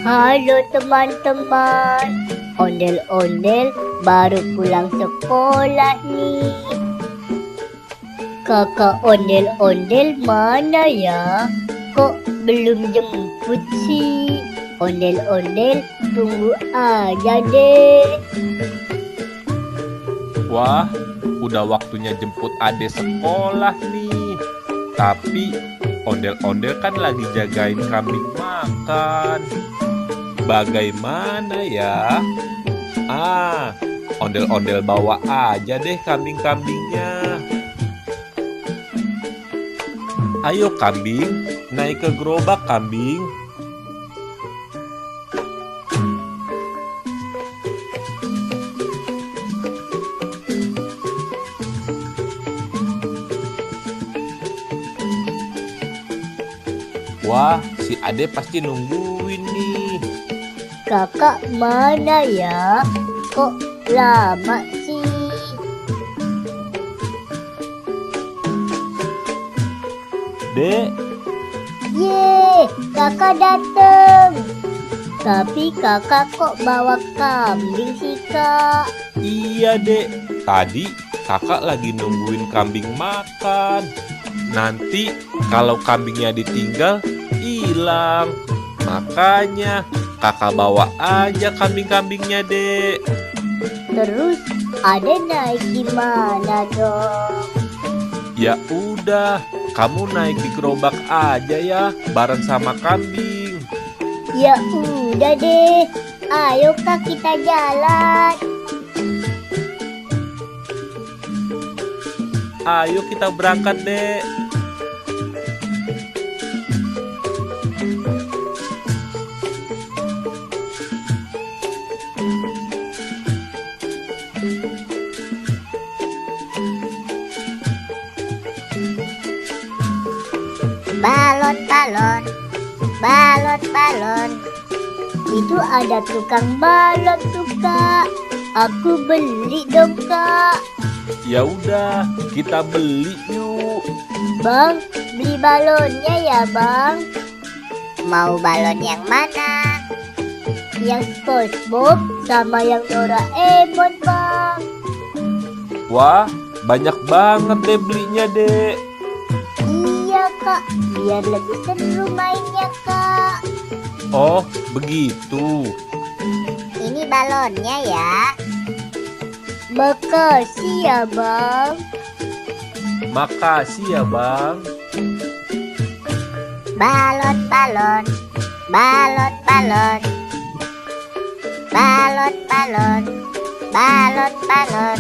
Halo teman-teman, ondel-ondel baru pulang sekolah nih. Kakak ondel-ondel mana ya? Kok belum jemput sih? Ondel-ondel tunggu aja deh. Wah, udah waktunya jemput Ade sekolah nih. Tapi ondel-ondel kan lagi jagain kambing makan. Bagaimana ya? Ondel-ondel bawa aja deh kambing-kambingnya. Ayo kambing, naik ke gerobak kambing. Wah, si Ade pasti nungguin nih. Kakak mana ya? Kok lama sih? Dek, Yeay, kakak dateng. Tapi kakak kok bawa kambing sih kak? iya dek. Tadi kakak lagi nungguin kambing makan. Nanti kalau kambingnya ditinggal, hilang. Makanya kakak bawa aja kambing-kambingnya dek. Terus ada naik gimana dong? Ya udah, kamu naik di gerobak aja ya, bareng sama kambing. Ya udah deh, ayo kak kita jalan. Ayo kita berangkat dek. Balon-balon, balon-balon. Itu ada tukang balon tuh kak. Aku beli dong kak. Ya udah, kita beli yuk. Bang, beli balonnya ya bang. Mau balon yang mana? Yang SpongeBob sama yang Doraemon bang. Wah, banyak banget deh belinya dek. Iya kak, biar lebih seru mainnya kak. Oh, begitu. Ini balonnya ya. Makasih ya bang. Makasih ya bang. Balon-balon, balon-balon, balon-balon, balon-balon.